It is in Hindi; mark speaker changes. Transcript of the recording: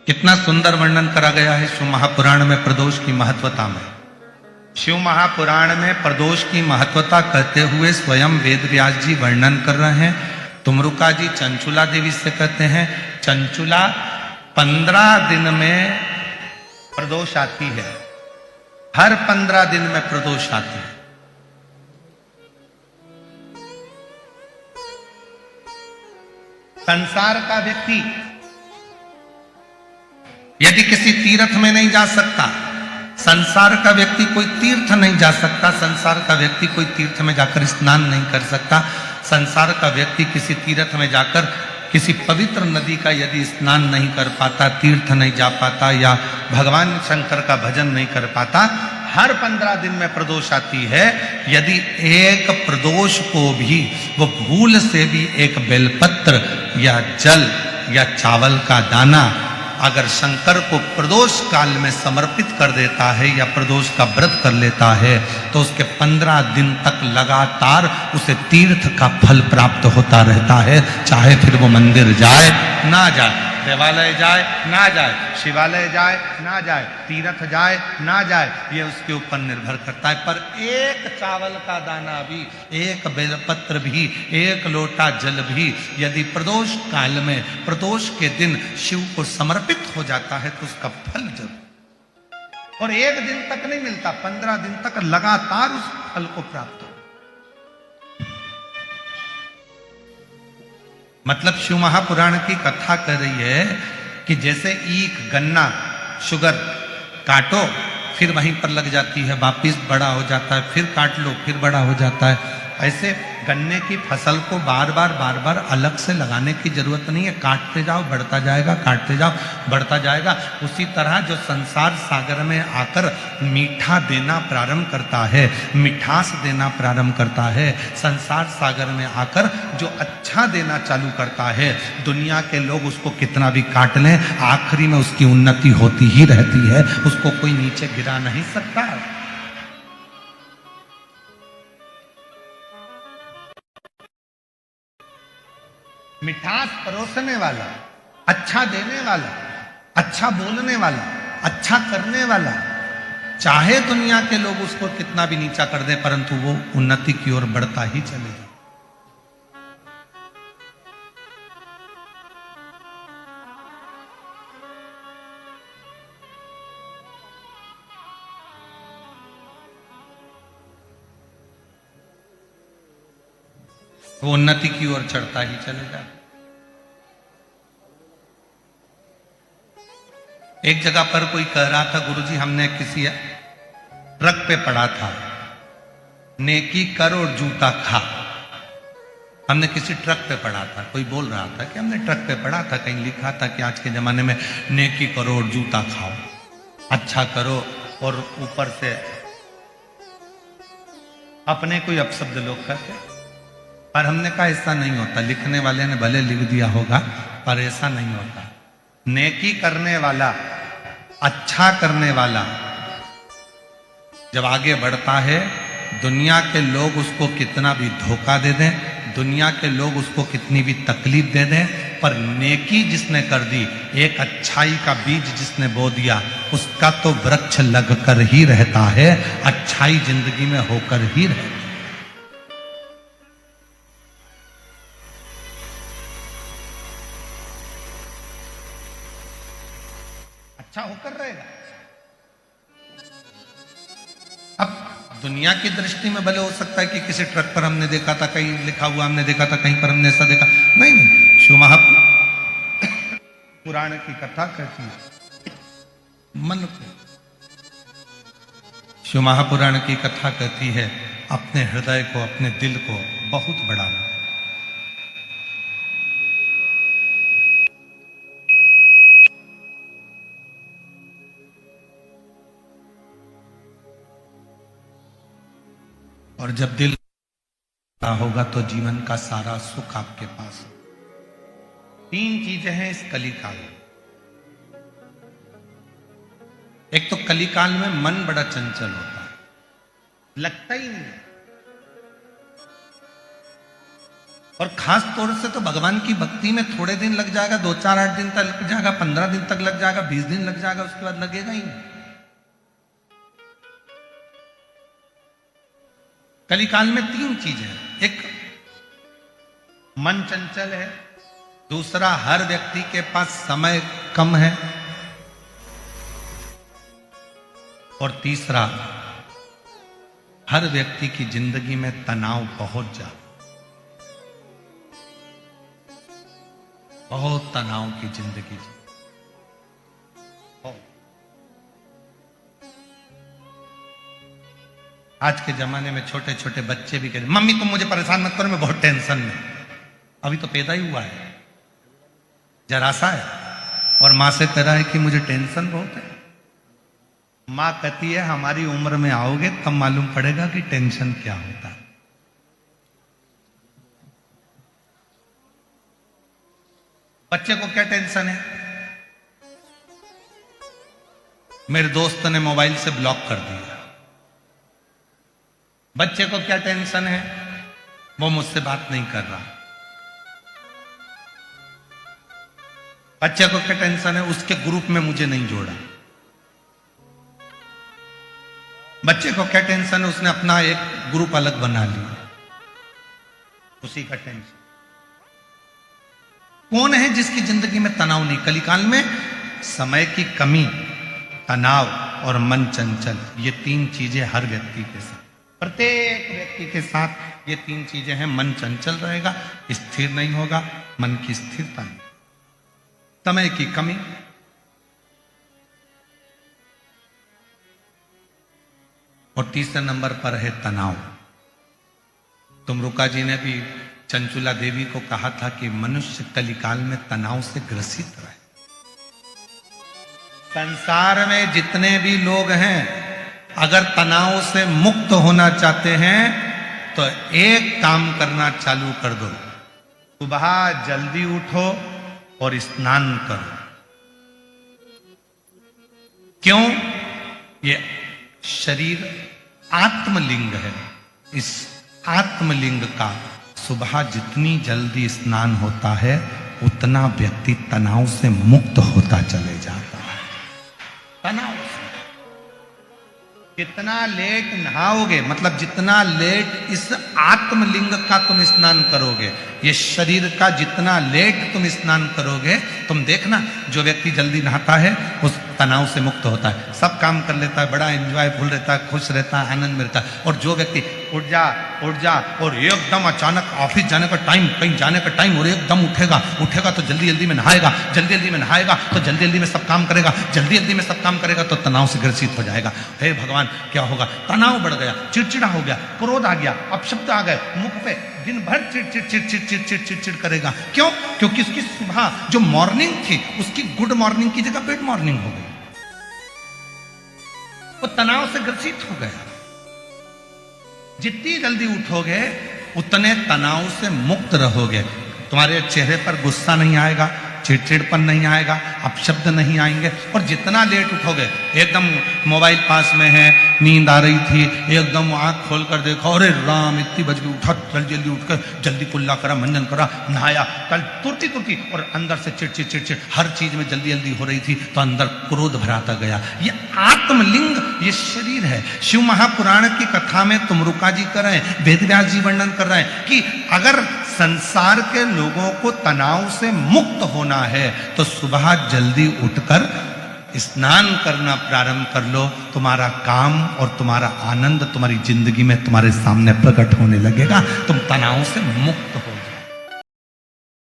Speaker 1: कितना सुंदर वर्णन करा गया है शिव महापुराण में प्रदोष की महत्वता में। शिव महापुराण में प्रदोष की महत्वता कहते हुए स्वयं वेद व्यास जी वर्णन कर रहे हैं। तुमरुका जी चंचुला देवी से कहते हैं, चंचुला 15 दिन में प्रदोष आती है, हर 15 दिन में प्रदोष आती है। संसार का व्यक्ति यदि किसी तीर्थ में नहीं जा सकता, संसार का व्यक्ति कोई तीर्थ नहीं जा सकता, संसार का व्यक्ति कोई तीर्थ में जाकर स्नान नहीं कर सकता, संसार का व्यक्ति किसी तीर्थ में जाकर किसी पवित्र नदी का यदि स्नान नहीं कर पाता, तीर्थ नहीं जा पाता या भगवान शंकर का भजन नहीं कर पाता, हर 15 दिन में प्रदोष आती है। यदि एक प्रदोष को भी वो भूल से भी एक बेलपत्र या जल या चावल का दाना अगर शंकर को प्रदोष काल में समर्पित कर देता है या प्रदोष का व्रत कर लेता है तो उसके 15 दिन तक लगातार उसे तीर्थ का फल प्राप्त होता रहता है। चाहे फिर वो मंदिर जाए ना जाए, देवालय जाए ना जाए, शिवालय जाए ना जाए, तीर्थ जाए ना जाए, ये उसके ऊपर निर्भर करता है। पर एक चावल का दाना भी, एक बेलपत्र भी, एक लोटा जल भी यदि प्रदोष काल में प्रदोष के दिन शिव को समर्पित हो जाता है तो उसका फल जरूर, और एक दिन तक नहीं मिलता, 15 दिन तक लगातार उस फल को प्राप्त हो। मतलब शिव महापुराण की कथा कर रही है कि जैसे ईख, गन्ना, शुगर काटो फिर वहीं पर लग जाती है, वापिस बड़ा हो जाता है, फिर काट लो फिर बड़ा हो जाता है। ऐसे गन्ने की फसल को बार बार अलग से लगाने की जरूरत नहीं है, काटते जाओ बढ़ता जाएगा, काटते जाओ बढ़ता जाएगा। उसी तरह जो संसार सागर में आकर मीठा देना प्रारंभ करता है, मिठास देना प्रारंभ करता है, संसार सागर में आकर जो अच्छा देना चालू करता है, दुनिया के लोग उसको कितना भी काट लें, आखिरी में उसकी उन्नति होती ही रहती है, उसको कोई नीचे गिरा नहीं सकता। मिठास परोसने वाला, अच्छा देने वाला, अच्छा बोलने वाला, अच्छा करने वाला, चाहे दुनिया के लोग उसको कितना भी नीचा कर दें परंतु वो उन्नति की ओर बढ़ता ही चलेगा। वो उन्नति की ओर चढ़ता ही चलेगा। एक जगह पर कोई कह रहा था, गुरुजी हमने किसी ट्रक पे पढ़ा था, नेकी कर और जूता खा। हमने किसी ट्रक पे पढ़ा था, कोई बोल रहा था कि हमने ट्रक पे पढ़ा था, कहीं लिखा था कि आज के जमाने में नेकी करो और जूता खाओ, अच्छा करो और ऊपर से अपने कोई अपशब्द लोग कहते। पर हमने कहा ऐसा नहीं होता, लिखने वाले ने भले लिख दिया होगा पर ऐसा नहीं होता। नेकी करने वाला, अच्छा करने वाला जब आगे बढ़ता है, दुनिया के लोग उसको कितना भी धोखा दे दें, दुनिया के लोग उसको कितनी भी तकलीफ दे दें, पर नेकी जिसने कर दी, एक अच्छाई का बीज जिसने बो दिया, उसका तो वृक्ष लगकर ही रहता है, अच्छाई जिंदगी में होकर ही रहती है। अच्छा होकर रहेगा। अब दुनिया की दृष्टि में भले हो सकता है कि किसी ट्रक पर हमने देखा था, कहीं लिखा हुआ हमने देखा था, कहीं पर हमने ऐसा देखा, नहीं, शिव महापुराण की कथा कहती है मन को, शिव महापुराण की कथा कहती है अपने हृदय को, अपने दिल को बहुत बढ़ाना। और जब दिल होगा तो जीवन का सारा सुख आपके पास। 3 चीजें हैं इस कलिकाल में। एक तो कलिकाल में मन बड़ा चंचल होता है, लगता ही नहीं, और खास तौर से तो भगवान की भक्ति में थोड़े दिन लग जाएगा, 2-4-8 दिन तक लग जाएगा, 15 दिन तक लग जाएगा, 20 दिन लग जाएगा, उसके बाद लगेगा ही नहीं। कलिकाल में 3 चीजें हैं। एक मन चंचल है, दूसरा हर व्यक्ति के पास समय कम है, और तीसरा हर व्यक्ति की जिंदगी में तनाव बहुत ज्यादा, बहुत तनाव की जिंदगी जी। आज के जमाने में छोटे छोटे बच्चे भी कहते मम्मी तुम मुझे परेशान मत करो, मैं बहुत टेंशन में, अभी तो पैदा ही हुआ है, जरा सा है, और मां से कह रहा है कि मुझे टेंशन बहुत है। मां कहती है हमारी उम्र में आओगे तब मालूम पड़ेगा कि टेंशन क्या होता है। बच्चे को क्या टेंशन है? मेरे दोस्त ने मोबाइल से ब्लॉक कर दिया। बच्चे को क्या टेंशन है? वो मुझसे बात नहीं कर रहा। बच्चे को क्या टेंशन है? उसके ग्रुप में मुझे नहीं जोड़ा। बच्चे को क्या टेंशन है? उसने अपना एक ग्रुप अलग बना लिया, उसी का टेंशन। कौन है जिसकी जिंदगी में तनाव नहीं? कलिकाल में समय की कमी, तनाव और मन चंचल, ये 3 चीजें हर व्यक्ति के साथ, प्रत्येक व्यक्ति के साथ ये 3 चीजें हैं। मन चंचल रहेगा, स्थिर नहीं होगा, मन की स्थिरता नहीं, समय की कमी, और तीसरे नंबर पर है तनाव। तुमरुका जी ने भी चंचुला देवी को कहा था कि मनुष्य कलिकाल में तनाव से ग्रसित रहे। संसार में जितने भी लोग हैं, अगर तनाव से मुक्त होना चाहते हैं तो एक काम करना चालू कर दो, सुबह जल्दी उठो और स्नान करो। क्यों? ये शरीर आत्मलिंग है। इस आत्मलिंग का सुबह जितनी जल्दी स्नान होता है उतना व्यक्ति तनाव से मुक्त होता चले जाता है। तनाव से जितना लेट नहाओगे, मतलब जितना लेट इस आत्मलिंग का तुम स्नान करोगे, ये शरीर का जितना लेट तुम स्नान करोगे, तुम देखना जो व्यक्ति जल्दी नहाता है उस तनाव से मुक्त होता है, सब काम कर लेता है, बड़ा एंजॉयफुल रहता है, खुश रहता है, आनंद मिलता है। और जो व्यक्ति उठ जा और एकदम अचानक ऑफिस जाने का टाइम, कहीं जाने का टाइम, और एकदम उठेगा तो जल्दी जल्दी में नहाएगा, जल्दी जल्दी में नहाएगा तो जल्दी जल्दी में सब काम करेगा, जल्दी जल्दी में सब काम करेगा तो तनाव से ग्रसित हो जाएगा। हे भगवान, क्या होगा? तनाव बढ़ गया, चिड़चिड़ा हो गया, क्रोध आ गया, अपशब्द आ गए मुख पे, दिन भर चिड़ करेगा। क्यों? क्योंकि उसकी सुबह जो मॉर्निंग थी उसकी गुड मॉर्निंग की जगह बैड मॉर्निंग हो गई, वो तनाव से ग्रसित हो गया। जितनी जल्दी उठोगे उतने तनाव से मुक्त रहोगे। तुम्हारे चेहरे पर गुस्सा नहीं आएगा, चिड़चिड़पन नहीं आएगा, अपशब्द नहीं आएंगे। और जितना लेट उठोगे, एकदम मोबाइल पास में है, नींद आ रही थी, एकदम आंख खोल कर देखा, अरे राम इतनी बज गई, उठा, जल्दी जल्दी उठ कर जल्दी कुल्ला करा, मंजन करा, नहाया, कल तुरती और अंदर से चिड़चिड़ हर चीज में जल्दी जल्दी हो रही थी तो अंदर क्रोध भराता गया। ये आत्मलिंग, ये शरीर है। शिव महापुराण की कथा में तुमरुका जी कर रहे हैं, वेदव्यास जी वर्णन कर रहे हैं कि अगर संसार के लोगों को तनाव से मुक्त होना है तो सुबह जल्दी उठकर स्नान करना प्रारंभ कर लो। तुम्हारा काम और तुम्हारा आनंद तुम्हारी जिंदगी में तुम्हारे सामने प्रकट होने लगेगा, तुम तनाव से मुक्त हो